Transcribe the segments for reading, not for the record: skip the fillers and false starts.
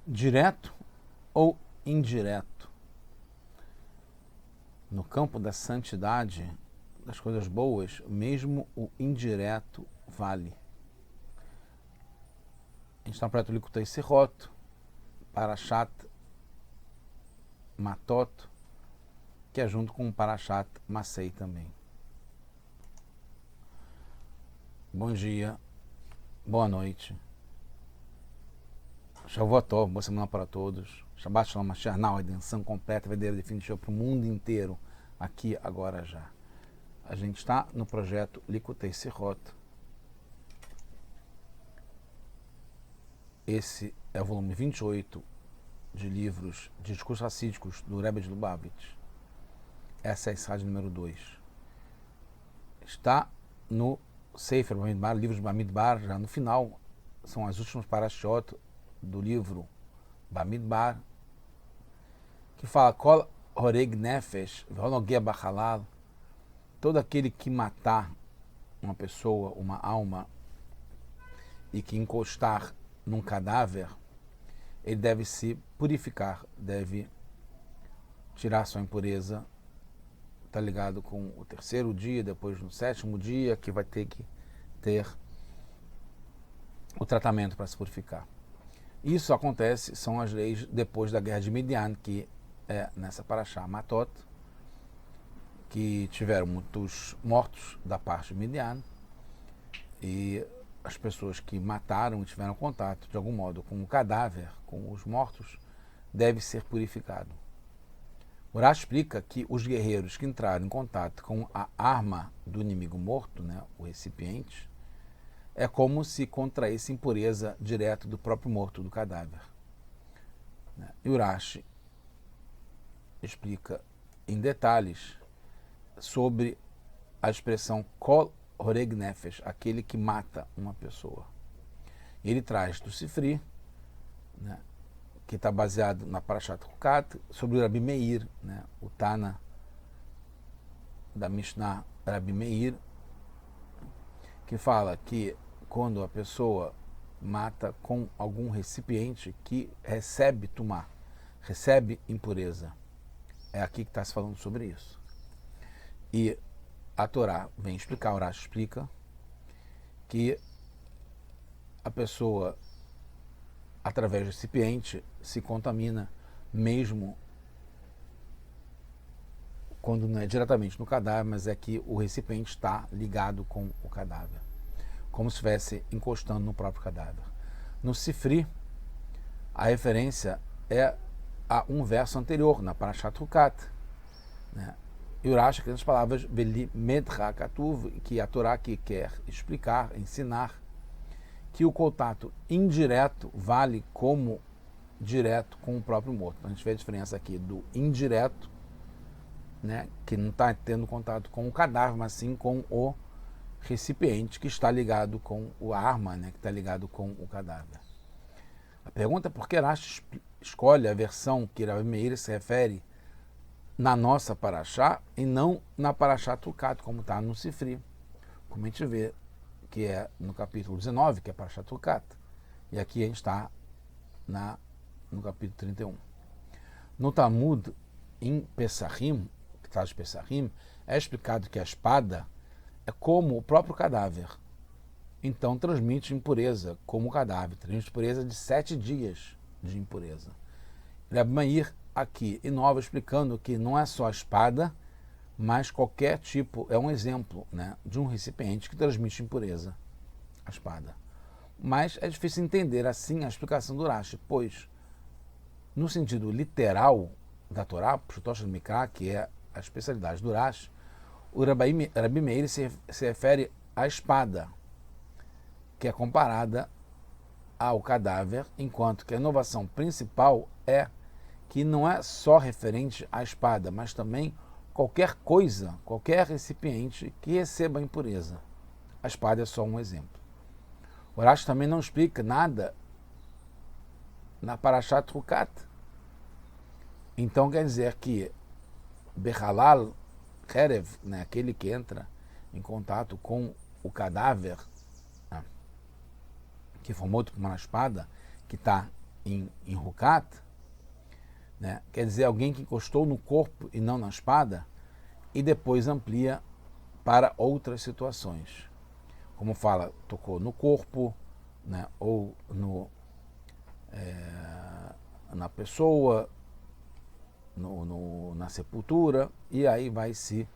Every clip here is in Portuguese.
Direto ou indireto? No campo da santidade, das coisas boas, mesmo o indireto vale. A gente está no projeto Likutei Sirot, Parashat Matot, que é junto com o Parashat Masei também. Bom dia, boa noite. Shavuot Tov, boa semana para todos. Shabbat Shalom Mashiach, a redenção completa, verdadeira definitiva para o mundo inteiro, aqui, agora, já. A gente está no projeto Likutei Sirot. Esse é o volume 28 de livros de discursos racídicos do Rebbe de Lubavitch. Essa é a Israel número 2. Está no Sefer Bamidbar, livro de Bamidbar, já no final, são as últimas parashot do livro Bamidbar, que fala Kol Horeg Nefesh V'Honogeh Bachalal, todo aquele que matar uma pessoa, uma alma, e que encostar num cadáver, ele deve se purificar, deve tirar sua impureza. Está ligado com o terceiro dia, depois no sétimo dia, que vai ter que ter o tratamento para se purificar. Isso acontece, são as leis depois da guerra de Midian, que é nessa Parashá Matot, que tiveram muitos mortos da parte de Midian, e as pessoas que mataram e tiveram contato de algum modo com o cadáver, com os mortos, deve ser purificado. O Rashi explica que os guerreiros que entraram em contato com a arma do inimigo morto, né, o recipiente, é como se contraísse impureza direto do próprio morto, do cadáver. E o Rashi explica em detalhes sobre a expressão Kol Horeg Nefesh, aquele que mata uma pessoa. Ele traz do Sifri, né, que está baseado na Parashat Hukat, sobre o Rabi Meir, né, o Tana da Mishnah Rabi Meir, que fala que quando a pessoa mata com algum recipiente que recebe tumá, recebe impureza. É aqui que está se falando sobre isso. E a Torá vem explicar, o Rashi explica, que a pessoa, através do recipiente, se contamina, mesmo quando não é diretamente no cadáver, mas é que o recipiente está ligado com o cadáver, como se estivesse encostando no próprio cadáver. No Sifri, a referência é a um verso anterior, na Parashat Hukat, né? E o Rashi, que as palavras Veli Medcha Katuv, que a Torá que quer explicar, ensinar, que o contato indireto vale como direto com o próprio morto. A gente vê a diferença aqui do indireto, né, que não está tendo contato com o cadáver, mas sim com o recipiente que está ligado com a arma, né, que está ligado com o cadáver. A pergunta é por que Rashi escolhe a versão que Rabi Meir se refere na nossa Parashá e não na Parashá Hukat, como está no Sifri, como a gente vê, que é no capítulo 19, que é Parashá Hukat, e aqui a gente está no capítulo 31. No Talmud, em Pesachim, que traz Pesachim, é explicado que a espada é como o próprio cadáver. Então transmite impureza como o cadáver. Transmite impureza de 7 dias de impureza. Rabi Meir aqui inova explicando que não é só a espada, mas qualquer tipo, é um exemplo, né, de um recipiente que transmite impureza, a espada. Mas é difícil entender assim a explicação do Rashi, pois no sentido literal da Torá, Pshutosh Mikra, que é a especialidade do Rashi, o Rabi Meir se refere à espada, que é comparada ao cadáver, enquanto que a inovação principal é que não é só referente à espada, mas também qualquer coisa, qualquer recipiente que receba impureza. A espada é só um exemplo. O Rashi também não explica nada na Parashat Hukat. Então quer dizer que Bechalal Herev, né, aquele que entra em contato com o cadáver, né, que foi morto por uma espada, que está em Hukat, né, quer dizer alguém que encostou no corpo e não na espada, e depois amplia para outras situações. Como fala, tocou no corpo, né, ou na pessoa, na sepultura, e aí vai se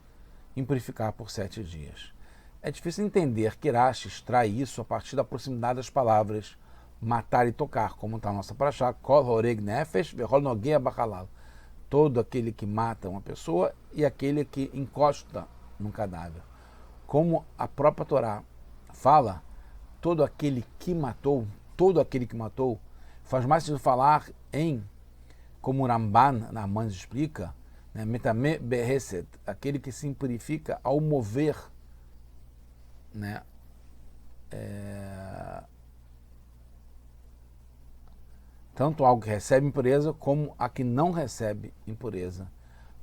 impurificar por 7 dias. É difícil entender que Rashi extrai isso a partir da proximidade das palavras matar e tocar, como está a nossa paraxá, Kol Horeg Nefesh Vechol Nogea Bachalal. Todo aquele que mata uma pessoa e aquele que encosta num cadáver. Como a própria Torá fala, todo aquele que matou, faz mais sentido falar em, como o Ramban na Mans explica, né, Metame Beheset, aquele que se impurifica ao mover, né, tanto algo que recebe impureza como a que não recebe impureza,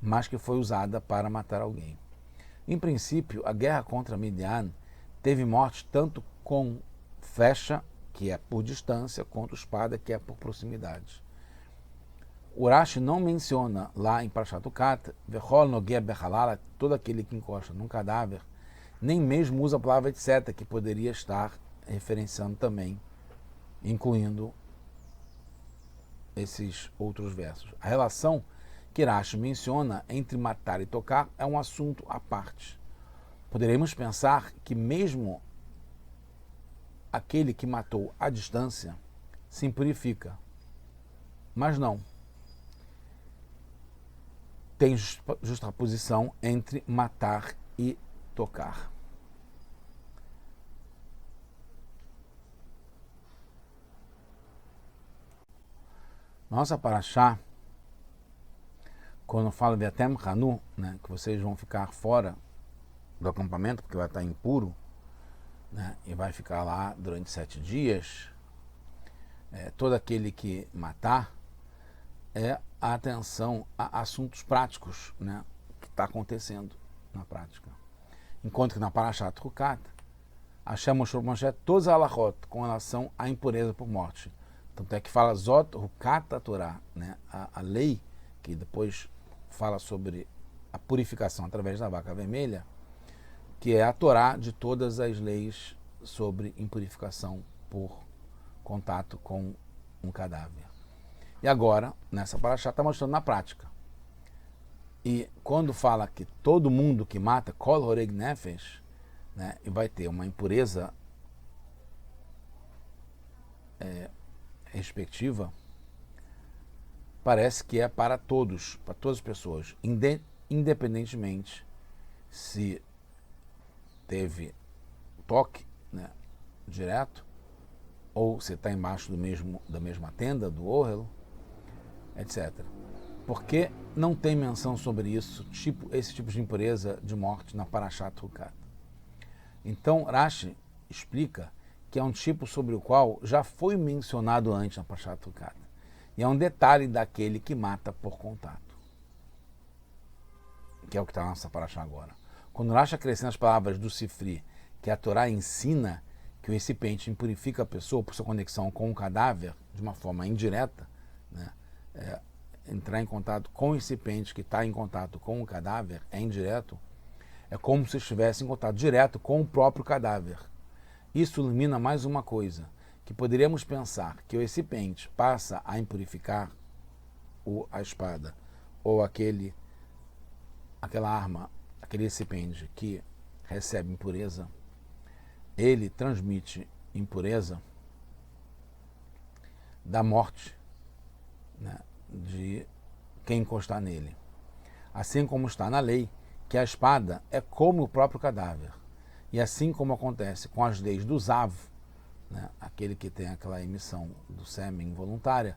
mas que foi usada para matar alguém. Em princípio, a guerra contra Midian teve mortes tanto com flecha, que é por distância, quanto espada, que é por proximidade. O Rashi não menciona lá em Parashat Hukat, Vechol Nogea Bechalal, todo aquele que encosta num cadáver, nem mesmo usa a palavra etc., que poderia estar referenciando também, incluindo esses outros versos. A relação que Rashi menciona entre matar e tocar é um assunto à parte. Poderemos pensar que mesmo aquele que matou à distância se impurifica, mas não. Tem justaposição entre matar e tocar. Nossa paraxá, quando fala de Atem Hanu, né, que vocês vão ficar fora do acampamento, porque vai estar impuro, né, e vai ficar lá durante 7 dias, todo aquele que matar, é a atenção a assuntos práticos, né, que está acontecendo na prática. Enquanto que na Parashat Hukat, Hashem mostrou para Moshe todas as halachot com relação à impureza por morte. Tanto é que fala Zot Hukat a Torá, né, a lei que depois fala sobre a purificação através da vaca vermelha, que é a Torá de todas as leis sobre impurificação por contato com um cadáver. E agora, nessa paraxá, está mostrando na prática. E quando fala que todo mundo que mata, Kol Horeg Nefesh, né, e vai ter uma impureza respectiva, parece que é para todos, para todas as pessoas, independentemente se teve toque, né, direto, ou se está embaixo da mesma tenda, do Ohel, etc. Porque não tem menção sobre isso, esse tipo de impureza de morte na Parashat Hukat. Então Rashi explica que é um tipo sobre o qual já foi mencionado antes na Parashat Hukat. E é um detalhe daquele que mata por contato, que é o que está na nossa Parashat agora. Quando Rashi acrescenta as palavras do Sifri, que a Torá ensina que o recipiente impurifica a pessoa por sua conexão com o cadáver de uma forma indireta, né? Entrar em contato com o recipiente que está em contato com o cadáver é indireto, é como se estivesse em contato direto com o próprio cadáver. Isso ilumina mais uma coisa, que poderíamos pensar que o recipiente passa a impurificar a espada ou aquela arma, aquele recipiente que recebe impureza, ele transmite impureza da morte, né, de quem encostar nele. Assim como está na lei que a espada é como o próprio cadáver. E assim como acontece com as leis do Zav, né, aquele que tem aquela emissão do sêmen involuntária,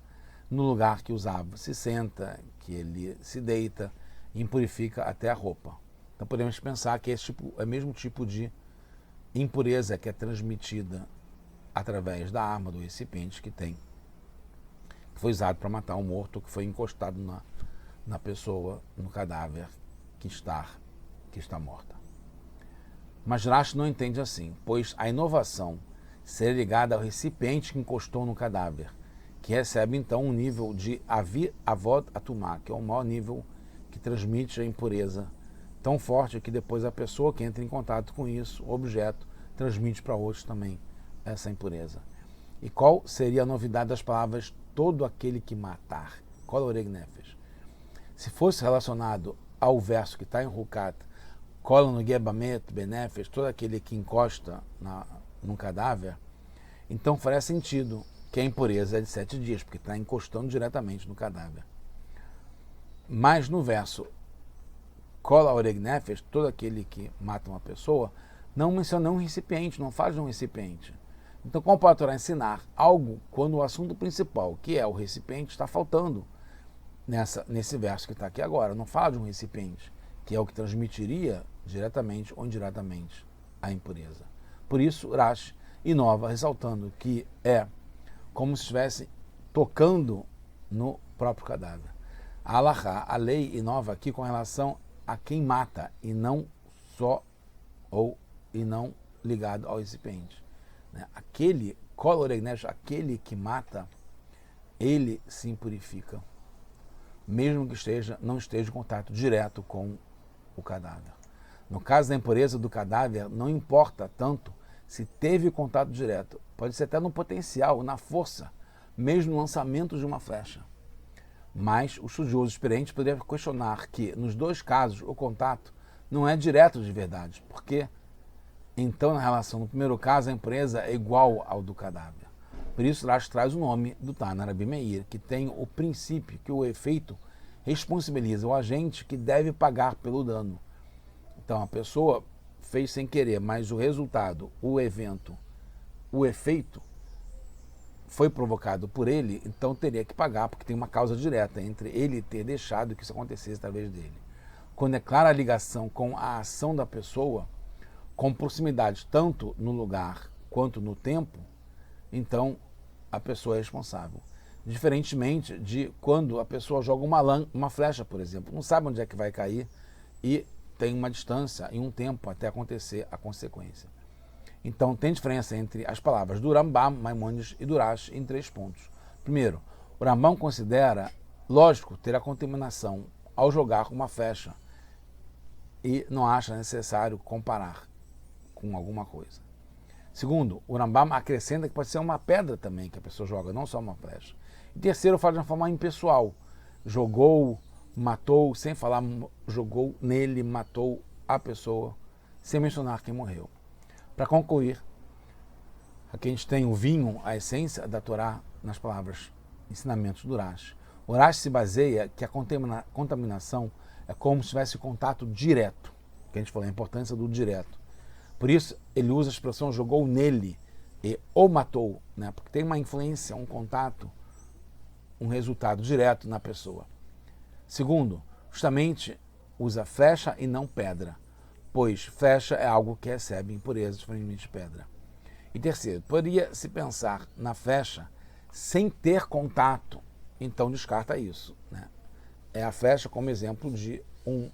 no lugar que o Zav se senta, que ele se deita, impurifica até a roupa. Então podemos pensar que esse é o mesmo tipo de impureza que é transmitida através da arma, do recipiente que foi usado para matar um morto, que foi encostado na pessoa, no cadáver que está morta. Mas Rashi não entende assim, pois a inovação seria ligada ao recipiente que encostou no cadáver, que recebe então um nível de avod atumá, que é o maior nível que transmite a impureza, tão forte que depois a pessoa que entra em contato com isso, o objeto, transmite para outros também essa impureza. E qual seria a novidade das palavras todo aquele que matar? Kol oreg nefesh. Se fosse relacionado ao verso que está em Hukat, Kol nogeh bamet benefesh, todo aquele que encosta num cadáver, então faria sentido que a impureza é de 7 dias, porque está encostando diretamente no cadáver. Mas no verso Kol oreg nefesh, todo aquele que mata uma pessoa, não menciona um recipiente, não fala de um recipiente. Então, como pode a Torá ensinar algo quando o assunto principal, que é o recipiente, está faltando nesse verso que está aqui agora? Não fala de um recipiente, que é o que transmitiria diretamente ou indiretamente a impureza. Por isso, Rashi inova, ressaltando que é como se estivesse tocando no próprio cadáver. A Halachá, a lei, inova aqui com relação a quem mata, e não só e não ligado ao recipiente. Aquele Kol oreg nefesh, aquele que mata, ele se impurifica, mesmo que não esteja em contato direto com o cadáver. No caso da impureza do cadáver, não importa tanto se teve contato direto, pode ser até no potencial, na força, mesmo no lançamento de uma flecha. Mas o estudioso experiente poderia questionar que, nos dois casos, o contato não é direto de verdade, porque então, na relação, no primeiro caso, a impureza é igual ao do cadáver. Por isso, Rashi traz o nome do Tana Rabi Meir, que tem o princípio que o efeito responsabiliza o agente que deve pagar pelo dano. Então, a pessoa fez sem querer, mas o resultado, o evento, o efeito foi provocado por ele, então teria que pagar, porque tem uma causa direta entre ele ter deixado que isso acontecesse através dele. Quando é clara a ligação com a ação da pessoa, com proximidade tanto no lugar quanto no tempo, então a pessoa é responsável. Diferentemente de quando a pessoa joga uma flecha, por exemplo, não sabe onde é que vai cair e tem uma distância e um tempo até acontecer a consequência. Então tem diferença entre as palavras do Rambam, Maimônides e do Rashi em 3 pontos. Primeiro, o Rambam considera lógico ter a contaminação ao jogar uma flecha e não acha necessário comparar com alguma coisa. Segundo, o Rambam acrescenta que pode ser uma pedra também que a pessoa joga, não só uma flecha. E terceiro, fala de uma forma impessoal. Jogou, matou, sem falar, jogou nele, matou a pessoa, sem mencionar quem morreu. Para concluir, aqui a gente tem o vinho, a essência da Torá, nas palavras, ensinamentos do Rashi. O Rashi se baseia que a contaminação é como se tivesse contato direto, que a gente falou, a importância do direto. Por isso, ele usa a expressão jogou nele e o matou, né? Porque tem uma influência, um contato, um resultado direto na pessoa. Segundo, justamente usa flecha e não pedra, pois flecha é algo que recebe impureza, diferentemente de pedra. E terceiro, poderia se pensar na flecha sem ter contato, então descarta isso, né? É a flecha como exemplo de um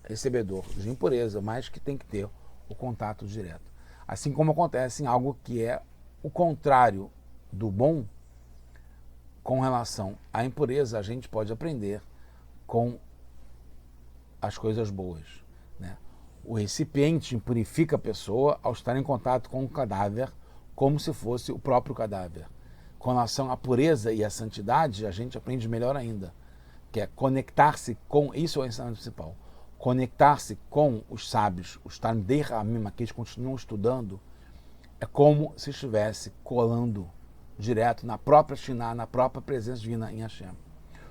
recebedor de impureza, mas que tem que ter o contato direto. Assim como acontece em algo que é o contrário do bom, com relação à impureza, a gente pode aprender com as coisas boas, né? O recipiente impurifica a pessoa ao estar em contato com o cadáver, como se fosse o próprio cadáver. Com relação à pureza e à santidade, a gente aprende melhor ainda, que é conectar-se com, isso é o ensinamento principal, conectar-se com os sábios, os Talmidei Ramim, que eles continuam estudando, é como se estivesse colando direto na própria Shina, na própria presença divina em Hashem.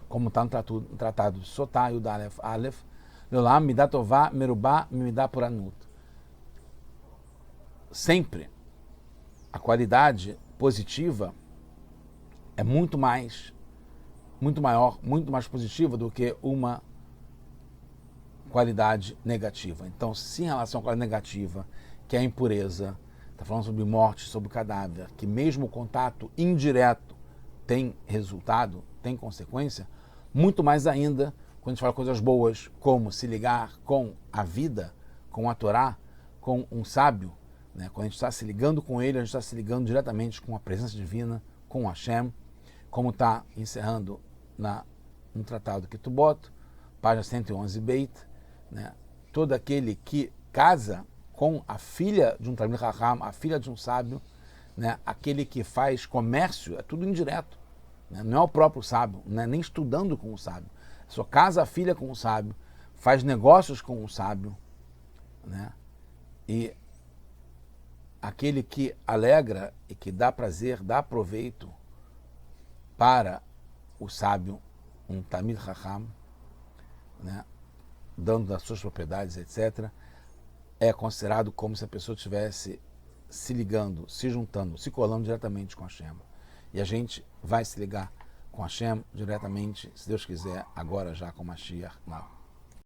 Como está no tratado de Sotá, Yud Aleph, Leolam Midat Tová Merubá Midat Puranut. Sempre a qualidade positiva é muito maior, muito mais positiva do que uma qualidade negativa. Então, se em relação à qualidade negativa, que é a impureza, está falando sobre morte, sobre cadáver, que mesmo o contato indireto tem resultado, tem consequência, muito mais ainda quando a gente fala coisas boas, como se ligar com a vida, com a Torá, com um sábio, né? Quando a gente está se ligando com ele, a gente está se ligando diretamente com a presença divina, com Hashem, como está encerrando no Tratado Ketubot, página 111 Beit, né? Todo aquele que casa com a filha de um Talmid Chacham, a filha de um sábio, né? Aquele que faz comércio, é tudo indireto, né? Não é o próprio sábio, não é nem estudando com o sábio, só casa a filha com o sábio, faz negócios com o sábio, né? E aquele que alegra e que dá prazer, dá proveito para o sábio, um Talmid Chacham, né, dando das suas propriedades, etc., é considerado como se a pessoa estivesse se ligando, se juntando, se colando diretamente com Hashem. E a gente vai se ligar com Hashem diretamente, se Deus quiser, agora já com Mashiach.